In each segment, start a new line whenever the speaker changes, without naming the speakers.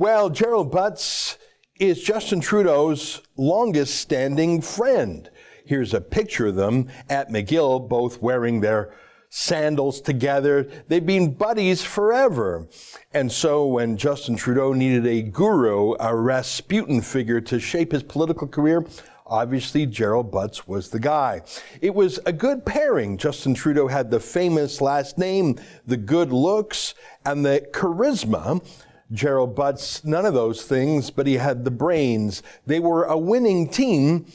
Well, Gerald Butts is Justin Trudeau's longest-standing friend. Here's a picture of them at McGill, both wearing their sandals together. They've been buddies forever. And so when Justin Trudeau needed a guru, a Rasputin figure to shape his political career, obviously Gerald Butts was the guy. It was a good pairing. Justin Trudeau had the famous last name, the good looks, and the charisma. Gerald Butts, none of those things, but he had the brains. They were a winning team,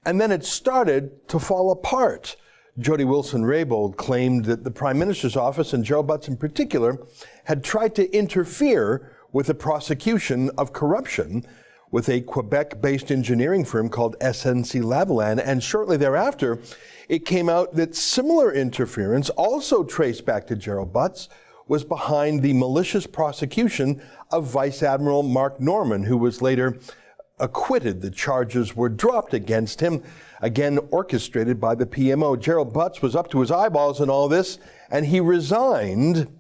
and then it started to fall apart. Jody Raybould claimed that the Prime Minister's office, and Gerald Butts in particular, had tried to interfere with the prosecution of corruption with a Quebec-based engineering firm called SNC Lavalin, and shortly thereafter, it came out that similar interference, also traced back to Gerald Butts, was behind the malicious prosecution of Vice Admiral Mark Norman, who was later acquitted. The charges were dropped against him, again orchestrated by the PMO. Gerald Butts was up to his eyeballs in all this, and he resigned,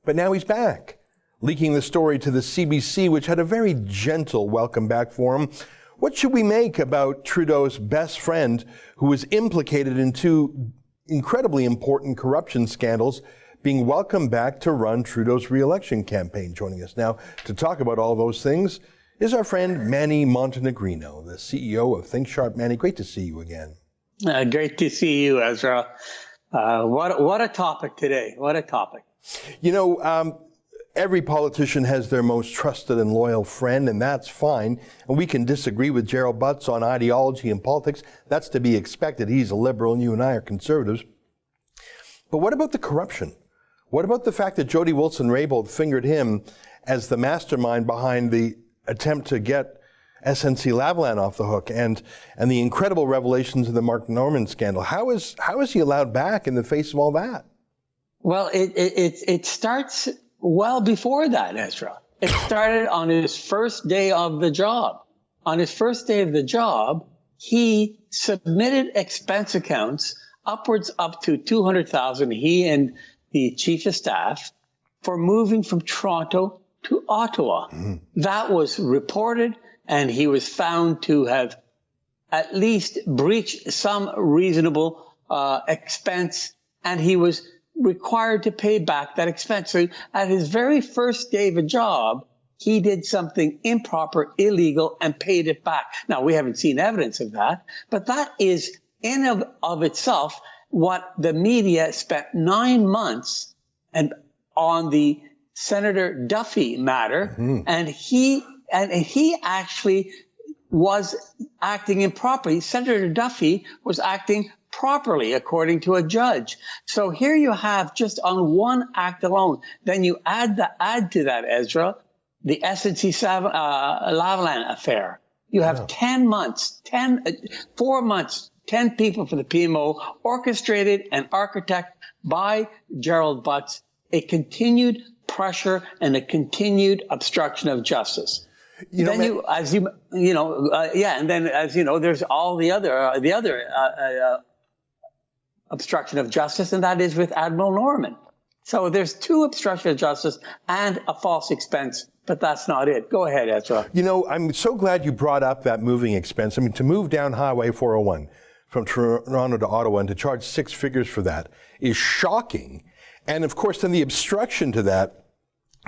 but now he's back, leaking the story to the CBC, which had a very gentle welcome back for him. What should we make about Trudeau's best friend, who was implicated in two incredibly important corruption scandals, being welcomed back to run Trudeau's re-election campaign? Joining us now to talk about all those things is our friend Manny Montenegrino, the CEO of Think Sharp. Manny, great to see you again.
Great to see you, Ezra. What a topic today. What a topic.
You know, every politician has their most trusted and loyal friend, and that's fine. And we can disagree with Gerald Butts on ideology and politics. That's to be expected. He's a liberal, and you and I are conservatives. But what about the corruption? What about the fact that Jody Raybould fingered him as the mastermind behind the attempt to get SNC Lavalin off the hook, and the incredible revelations of the Mark Norman scandal? How is he allowed back in the face of all that?
Well, it starts well before that, Ezra. It started on his first day of the job. On his first day of the job, he submitted expense accounts upwards up to $200,000. He and the chief of staff for moving from Toronto to Ottawa. That was reported, and he was found to have at least breached some reasonable expense, and he was required to pay back that expense. So at his very first day of a job, he did something improper, illegal, and paid it back. Now, we haven't seen evidence of that, but that is in of itself what the media spent 9 months and on the Senator Duffy matter, and he actually was acting improperly. Senator Duffy was acting properly, according to a judge. So here you have, just on one act alone, then you add to that, Ezra, the SNC Lavalin affair. You have 4 months, 10 people for the PMO, orchestrated and architected by Gerald Butts, a continued pressure and a continued obstruction of justice. And then, as you know, there's all the other obstruction of justice, and that is with Admiral Norman. So there's two obstruction of justice and a false expense, but that's not it. Go ahead, Ezra.
You know, I'm so glad you brought up that moving expense. I mean, to move down Highway 401 from Toronto to Ottawa and to charge 6 figures for that is shocking. And of course, then the obstruction to that,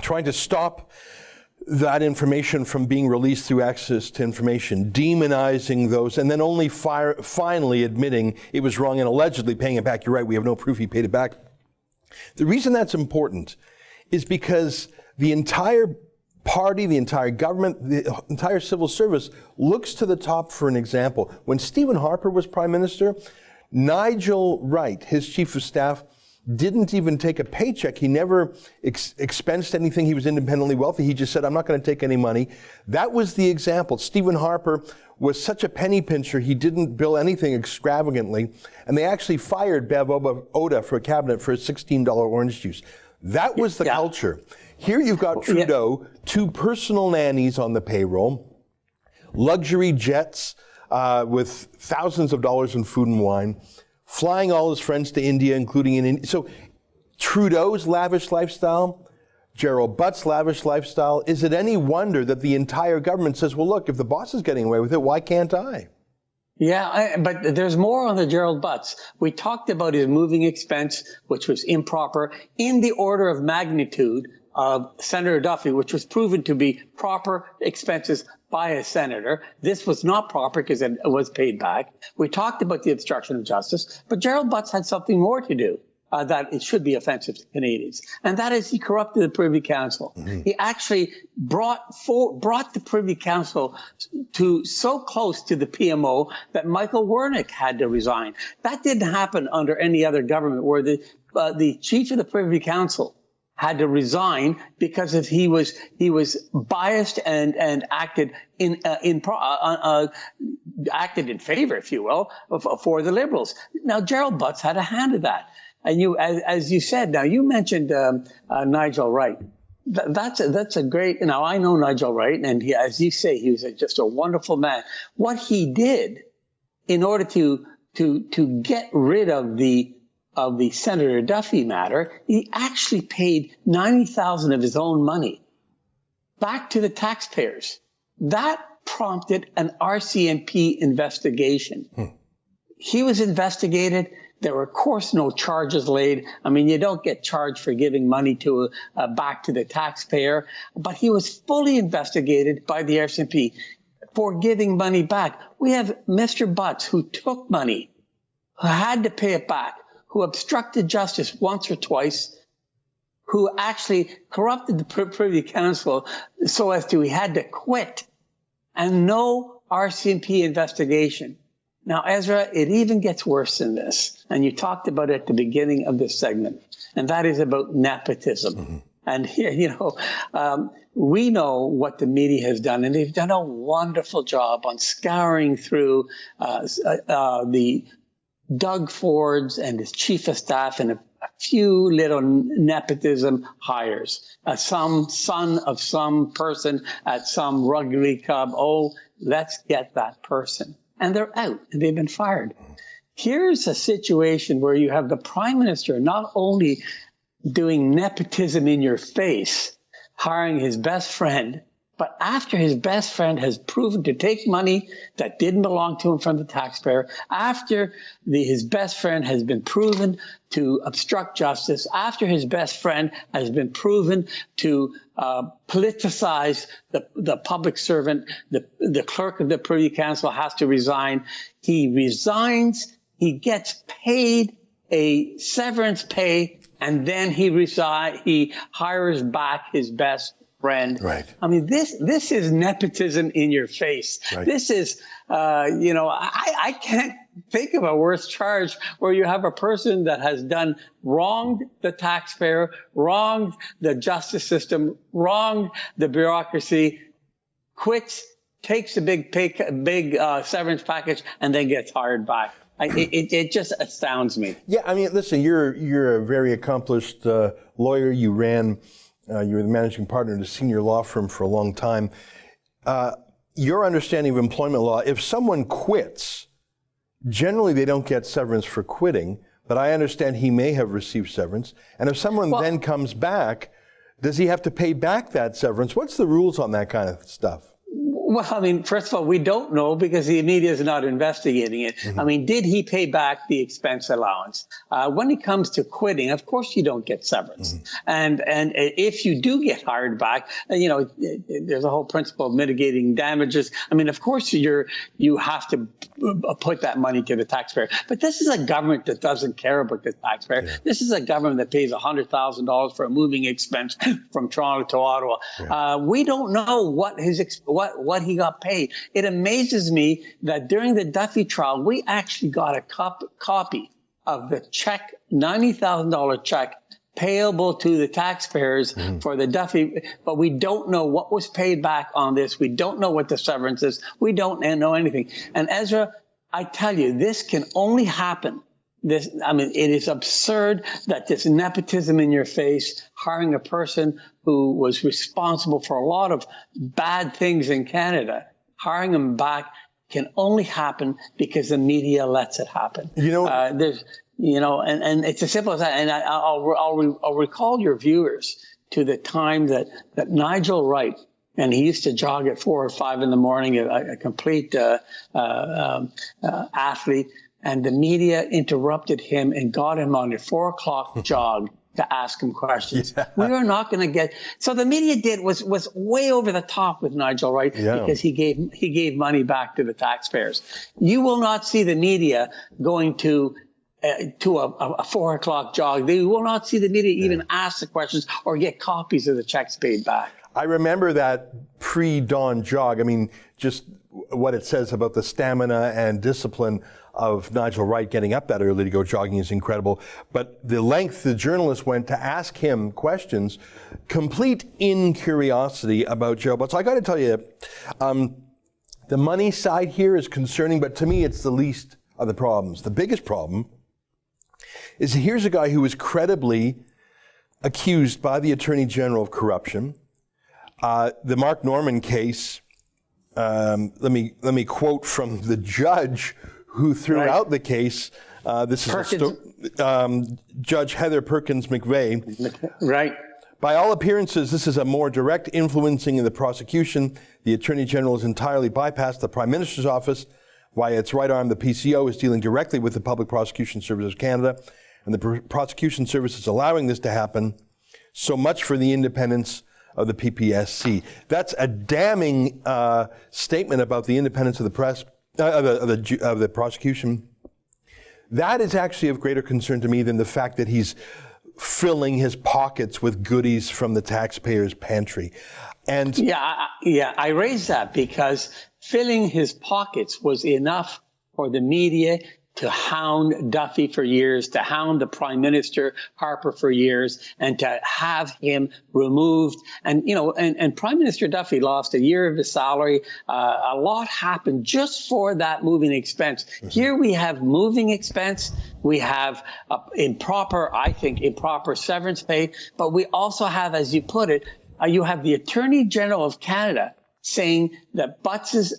trying to stop that information from being released through access to information, demonizing those, and then only finally admitting it was wrong and allegedly paying it back. You're right, we have no proof he paid it back. The reason that's important is because the entire party, the entire government, the entire civil service looks to the top for an example. When Stephen Harper was Prime Minister, Nigel Wright, his chief of staff, didn't even take a paycheck. He never expensed anything. He was independently wealthy. He just said, I'm not going to take any money. That was the example. Stephen Harper was such a penny pincher, he didn't bill anything extravagantly. And they actually fired Bev Oda for a cabinet for a $16 orange juice. That was the culture. Here you've got Trudeau, 2 personal nannies on the payroll, luxury jets with thousands of dollars in food and wine, flying all his friends to India, including in India. So Trudeau's lavish lifestyle Gerald Butts' lavish lifestyle, is it any wonder that the entire government says, well, look, if the boss is getting away with it, why can't I?
Yeah, but there's more on the Gerald Butts. We talked about his moving expense, which was improper, in the order of magnitude of Senator Duffy, which was proven to be proper expenses by a senator. This was not proper because it was paid back. We talked about the obstruction of justice, but Gerald Butts had something more to do. That it should be offensive to Canadians. And that is he corrupted the Privy Council. Mm-hmm. He actually brought the Privy Council to so close to the PMO that Michael Wernick had to resign. That didn't happen under any other government where the chief of the Privy Council had to resign because he was biased and acted acted in favor, if you will, for the Liberals. Now, Gerald Butts had a hand in that. And you, as you said, now you mentioned Nigel Wright. That's a great. Now I know Nigel Wright, and he, as you say, he was just a wonderful man. What he did in order to get rid of the Senator Duffy matter, he actually paid $90,000 of his own money back to the taxpayers. That prompted an RCMP investigation. He was investigated. There were, of course, no charges laid. I mean, you don't get charged for giving money back to the taxpayer. But he was fully investigated by the RCMP for giving money back. We have Mr. Butts, who took money, who had to pay it back, who obstructed justice once or twice, who actually corrupted the Privy Council so as to he had to quit, and no RCMP investigation. Now, Ezra, it even gets worse than this. And you talked about it at the beginning of this segment, and that is about nepotism. Mm-hmm. And here, we know what the media has done, and they've done a wonderful job on scouring through the Doug Ford's and his chief of staff and a few little nepotism hires. Some son of some person at some rugby club. Oh, let's get that person. And they're out, and they've been fired. Here's a situation where you have the Prime Minister not only doing nepotism in your face, hiring his best friend, but after his best friend has proven to take money that didn't belong to him from the taxpayer, after his best friend has been proven to obstruct justice, after his best friend has been proven to politicize the public servant, the clerk of the Privy Council has to resign. He resigns, he gets paid a severance pay, and then he hires back his best friend.
Right.
I mean, this is nepotism in your face. Right. This is, I can't think of a worse charge where you have a person that has wronged the taxpayer, wronged the justice system, wronged the bureaucracy, quits, takes a big severance package, and then gets hired back. It just astounds me.
Yeah, I mean, listen, you're a very accomplished lawyer. You were the managing partner at a senior law firm for a long time. Your understanding of employment law, if someone quits, generally they don't get severance for quitting, but I understand he may have received severance. And if someone then comes back, does he have to pay back that severance? What's the rules on that kind of stuff?
Well, I mean, first of all, we don't know because the media is not investigating it. Mm-hmm. I mean, did he pay back the expense allowance? When it comes to quitting, of course you don't get severance. Mm-hmm. And if you do get hired back, there's a whole principle of mitigating damages. I mean, of course you have to put that money to the taxpayer. But this is a government that doesn't care about the taxpayer. Yeah. This is a government that pays $100,000 for a moving expense from Toronto to Ottawa. Yeah. We don't know what he got paid. It amazes me that during the Duffy trial, we actually got a copy of the check, $90,000 check payable to the taxpayers for the Duffy, but we don't know what was paid back on this. We don't know what the severance is. We don't know anything. And Ezra, I tell you, this can only happen. It is absurd that this nepotism in your face, hiring a person who was responsible for a lot of bad things in Canada, hiring him back can only happen because the media lets it happen. And it's as simple as that. And I'll recall your viewers to the time that Nigel Wright, and he used to jog at 4 or 5 in the morning, a complete athlete, and the media interrupted him and got him on a 4 o'clock jog to ask him questions. Yeah. We are not going to get. So the media was way over the top with Nigel Wright because he gave money back to the taxpayers. You will not see the media going to a 4 o'clock jog. They will not see the media even ask the questions or get copies of the checks paid back.
I remember that pre-dawn jog. I mean, just what it says about the stamina and discipline of Nigel Wright getting up that early to go jogging is incredible. But the length the journalist went to ask him questions, complete incuriosity about Gerald Butts. I got to tell you, the money side here is concerning, but to me, it's the least of the problems. The biggest problem is here's a guy who was credibly accused by the Attorney General of corruption. The Mark Norman case, let me quote from the judge who threw out the case. This is Judge Heather Perkins McVeigh.
Right.
By all appearances, this is a more direct influencing of the prosecution. The Attorney General has entirely bypassed the Prime Minister's office, while its right arm, the PCO, is dealing directly with the Public Prosecution Service of Canada, and the Prosecution Service is allowing this to happen. So much for the independence of the PPSC. That's a damning statement about the independence of the press, of the prosecution. That is actually of greater concern to me than the fact that he's filling his pockets with goodies from the taxpayers' pantry. And
I raised that because filling his pockets was enough for the media to hound Duffy for years, to hound the Prime Minister Harper for years, and to have him removed. And, you know, and Prime Minister Duffy lost a year of his salary. A lot happened just for that moving expense. Mm-hmm. Here we have moving expense. We have improper severance pay. But we also have, as you put it, you have the Attorney General of Canada saying that Butts'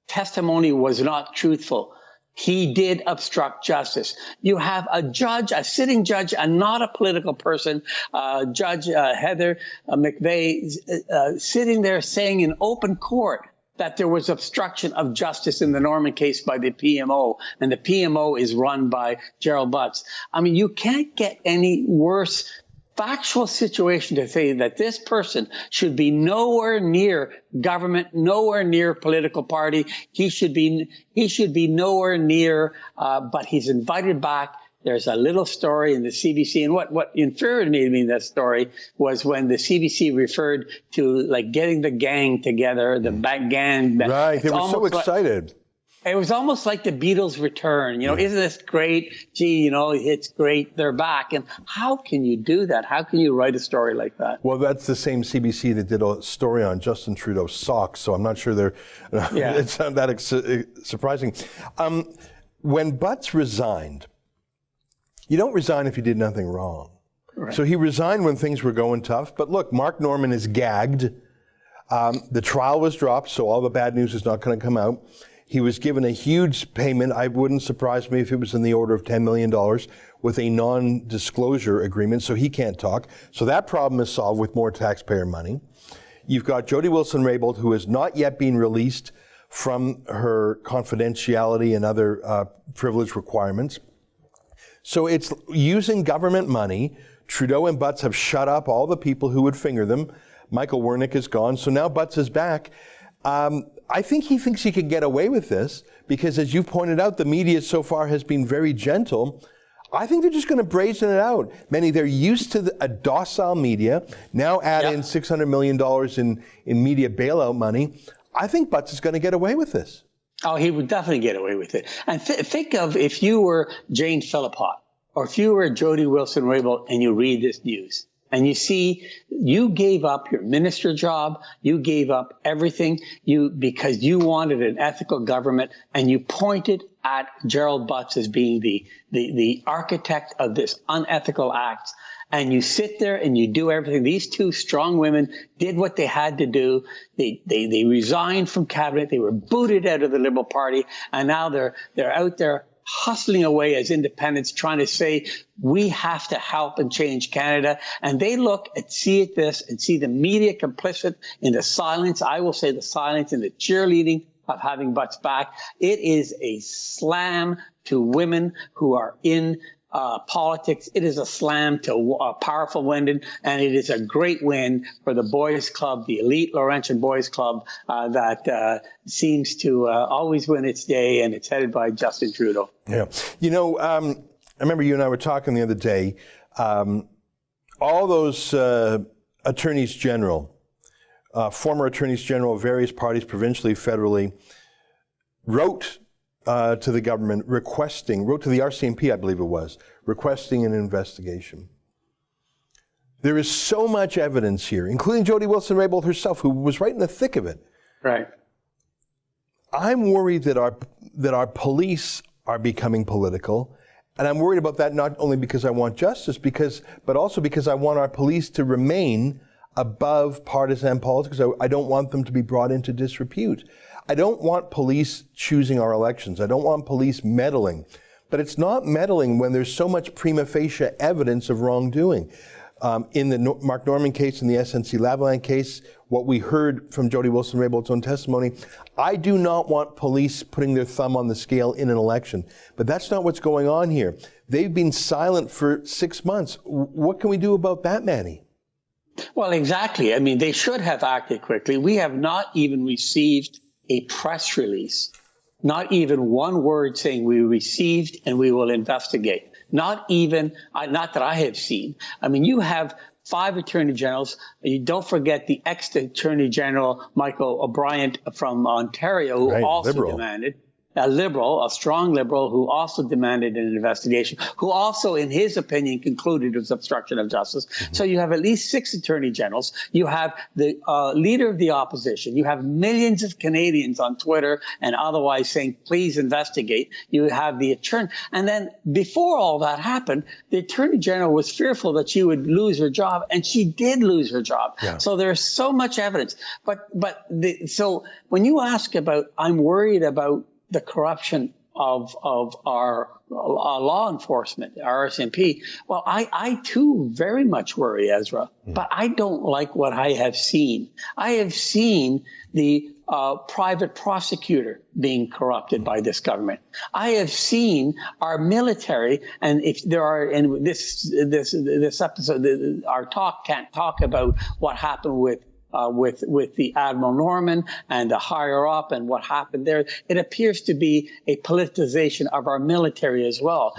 testimony was not truthful. He did obstruct justice. You have a judge, a sitting judge, and not a political person, Judge Heather McVeigh, sitting there saying in open court that there was obstruction of justice in the Norman case by the PMO, and the PMO is run by Gerald Butts. I mean, you can't get any worse factual situation to say that this person should be nowhere near government, nowhere near political party. He should be nowhere near, but he's invited back. There's a little story in the CBC, and what infuriated me in that story was when the CBC referred to like getting the gang together, the gang.
Right, they were so excited.
It was almost like the Beatles' return. You know, isn't this great? Gee, you know, it's great. They're back. And how can you do that? How can you write a story like that?
Well, that's the same CBC that did a story on Justin Trudeau's socks. So I'm not sure it's not that surprising. When Butts resigned, you don't resign if you did nothing wrong. Right. So he resigned when things were going tough. But look, Mark Norman is gagged. The trial was dropped, so all the bad news is not going to come out. He was given a huge payment. I wouldn't surprise me if it was in the order of $10 million with a non-disclosure agreement, so he can't talk. So that problem is solved with more taxpayer money. You've got Jody Wilson-Raybould, who has not yet been released from her confidentiality and other privilege requirements. So it's using government money. Trudeau and Butts have shut up all the people who would finger them. Michael Wernick is gone, so now Butts is back. I think he thinks he can get away with this because, as you've pointed out, the media so far has been very gentle. I think they're just going to brazen it out. Manny, they're used to a docile media. Now add in $600 million in media bailout money. I think Butts is going to get away with this.
Oh, he would definitely get away with it. And think of if you were Jane Philippot or if you were Jody Wilson-Raybould and you read this news. And you see, you gave up your minister job, you gave up everything because you wanted an ethical government, and you pointed at Gerald Butts as being the architect of this unethical act. And you sit there and you do everything. These two strong women did what they had to do. They resigned from cabinet. They were booted out of the Liberal Party, and now they're out there hustling away as independents, trying to say we have to help and change Canada. And they look and see this and see the media complicit in the silence. I will say the silence and the cheerleading of having Butts back. It is a slam to women who are in politics. It is a slam to powerful women, and it is a great win for the boys club, the elite Laurentian boys club that seems to always win its day, and it's headed by Justin Trudeau.
Yeah. I remember you and I were talking the other day. All those attorneys general, former attorneys general of various parties, provincially, federally, wrote to the government wrote to the RCMP, I believe it was, requesting an investigation. There is so much evidence here, including Jody Wilson-Raybould herself, who was right in the thick of it.
Right.
I'm worried that our police are becoming political, and I'm worried about that not only because I want justice, but also because I want our police to remain above partisan politics. I don't want them to be brought into disrepute. I don't want police choosing our elections. I don't want police meddling. But it's not meddling when there's so much prima facie evidence of wrongdoing. In the Mark Norman case, in the SNC Lavalin case, what we heard from Jody Wilson-Raybould's own testimony, I do not want police putting their thumb on the scale in an election. But that's not what's going on here. They've been silent for 6 months. What can we do about that, Manny?
Well, exactly. I mean, they should have acted quickly. We have not even received a press release, not even one word saying we received and we will investigate. Not that I have seen. I mean, you have 5 attorney generals. You don't forget the ex-attorney general, Michael O'Brien from Ontario, who also demanded, a strong liberal who also demanded an investigation, who also, in his opinion, concluded it was obstruction of justice. Mm-hmm. So you have at least 6 attorney generals. You have the leader of the opposition. You have millions of Canadians on Twitter and otherwise saying, please investigate. You have the attorney. And then before all that happened, the attorney general was fearful that she would lose her job, and she did lose her job. Yeah. So there's so much evidence. So when you ask about, I'm worried about the corruption of our law enforcement, our RCMP. Well, I too very much worry, Ezra, but I don't like what I have seen. I have seen the private prosecutor being corrupted by this government. I have seen our military, and if there are, and this episode, our talk can't talk about what happened with the Admiral Norman and the higher up and what happened there. It appears to be a politicization of our military as well.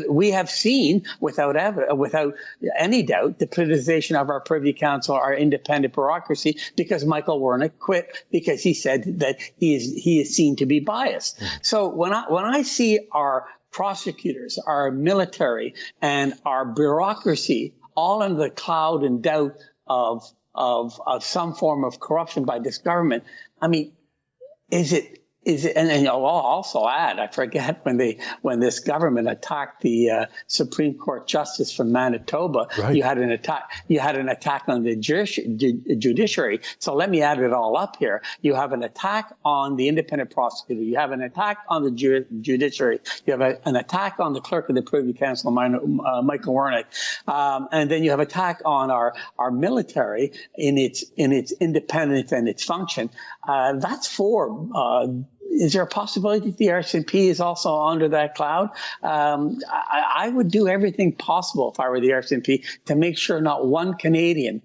We have seen without any doubt the politicization of our Privy Council, our independent bureaucracy, because Michael Wernick quit because he said that he is seen to be biased. So when I see our prosecutors, our military, and our bureaucracy all under the cloud and doubt of some form of corruption by this government, I mean, is it, and I'll also add, I forget when this government attacked the Supreme Court justice from Manitoba, right. you had an attack on the judiciary. So let me add it all up here. You have an attack on the independent prosecutor. You have an attack on the judiciary. You have an attack on the clerk of the Privy Council, Michael Wernick. And then you have attack on our military in its independence and its function. That's four. Is there a possibility that the RCMP is also under that cloud? I would do everything possible if I were the RCMP to make sure not one Canadian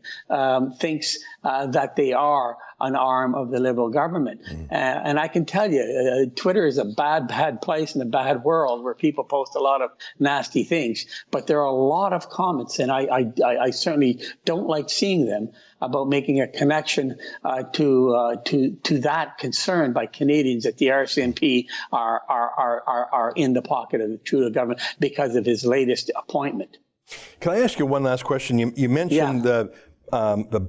thinks that they are an arm of the Liberal government. And I can tell you, Twitter is a bad place in a bad world where people post a lot of nasty things. But there are a lot of comments, and I certainly don't like seeing them, about making a connection to that concern by Canadians that the RCMP are in the pocket of the Trudeau government because of his latest appointment.
Can I ask you one last question? You mentioned the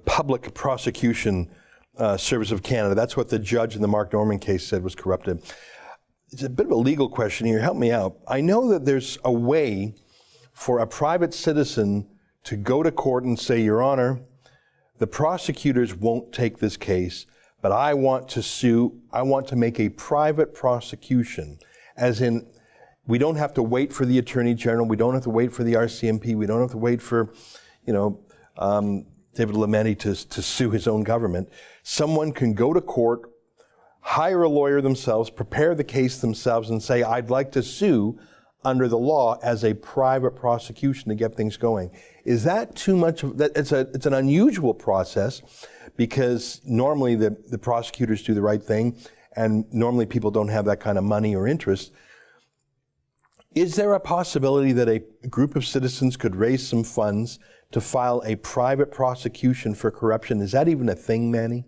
Public Prosecution Service of Canada. That's what the judge in the Mark Norman case said was corrupted. It's a bit of a legal question here. Help me out. I know that there's a way for a private citizen to go to court and say, Your Honor, the prosecutors won't take this case, but I want to sue. I want to make a private prosecution, as in we don't have to wait for the Attorney General. We don't have to wait for the RCMP. We don't have to wait for, David Lametti to sue his own government. Someone can go to court, hire a lawyer themselves, prepare the case themselves, and say, I'd like to sue under the law as a private prosecution to get things going. Is that too much of that? It's an unusual process, because normally the prosecutors do the right thing, and normally people don't have that kind of money or interest. Is there a possibility that a group of citizens could raise some funds to file a private prosecution for corruption? Is that even a thing, Manny?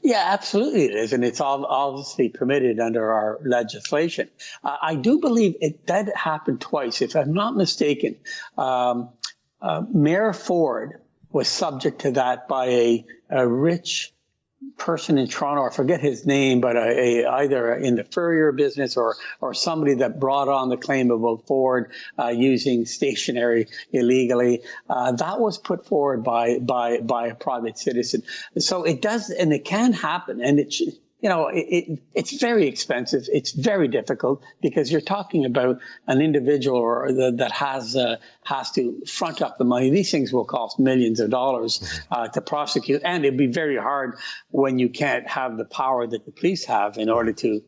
Yeah, absolutely it is, and it's obviously permitted under our legislation. I do believe it did happen twice, if I'm not mistaken. Mayor Ford was subject to that by a rich person in Toronto. I forget his name, but either in the furrier business or somebody that brought on the claim about Ford using stationery illegally. That was put forward by a private citizen. So it does, and it can happen, and it's very expensive. It's very difficult, because you're talking about an individual that has to front up the money. These things will cost millions of dollars to prosecute, and it'd be very hard when you can't have the power that the police have in order to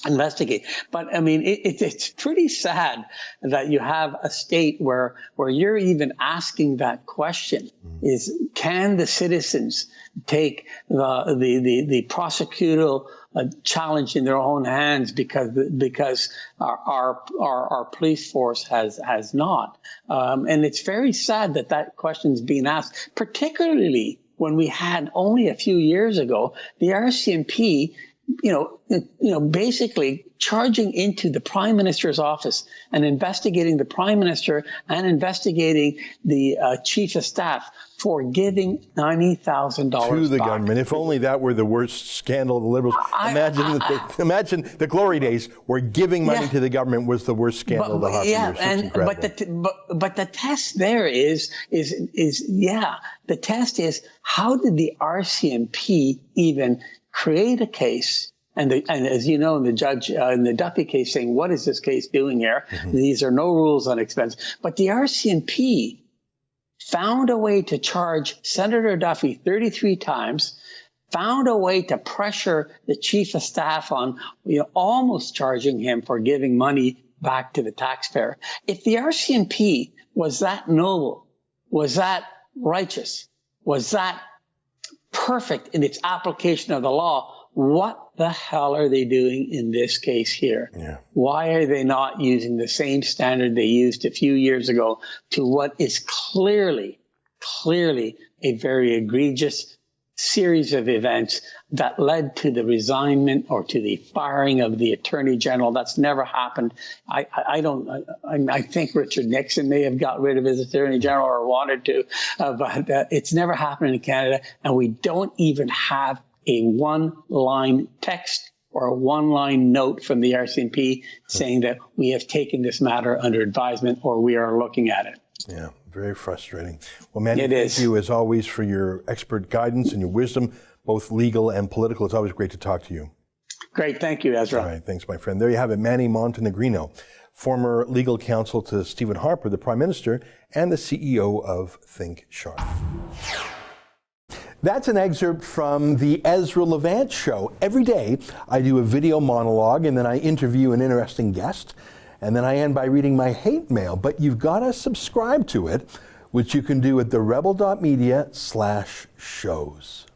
investigate. But I mean, it's pretty sad that you have a state where you're even asking that question: is can the citizens take the prosecutorial challenge in their own hands because our police force has not? And it's very sad that question's being asked, particularly when we had only a few years ago the RCMP basically charging into the Prime Minister's office and investigating the Prime Minister and investigating the Chief of Staff for giving $90,000
to the government. If only that were the worst scandal of the Liberals. Imagine the glory days where giving money to the government was the worst scandal of the Harper years.
But the test there is the test is, how did the RCMP even create a case? And as you know, in the judge in the Duffy case saying, what is this case doing here? These are no rules on expense. But the RCMP found a way to charge Senator Duffy 33 times, found a way to pressure the Chief of Staff on almost charging him for giving money back to the taxpayer. If the RCMP was that noble, was that righteous, was that perfect in its application of the law, what the hell are they doing in this case here? Yeah. Why are they not using the same standard they used a few years ago to what is clearly a very egregious series of events that led to the resignment or to the firing of the Attorney General? That's never happened. I think Richard Nixon may have got rid of his Attorney General or wanted to, but it's never happened in Canada, and we don't even have a one-line text or a one-line note from the RCMP saying that we have taken this matter under advisement or we are looking at it.
Yeah, very frustrating. Well, Manny, thank you as always for your expert guidance and your wisdom, both legal and political. It's always great to talk to you.
Great. Thank you, Ezra.
All right. Thanks, my friend. There you have it. Manny Montenegrino, former legal counsel to Stephen Harper, the Prime Minister, and the CEO of Think Sharp. That's an excerpt from the Ezra Levant show. Every day I do a video monologue and then I interview an interesting guest, and then I end by reading my hate mail. But you've got to subscribe to it, which you can do at therebel.media/shows.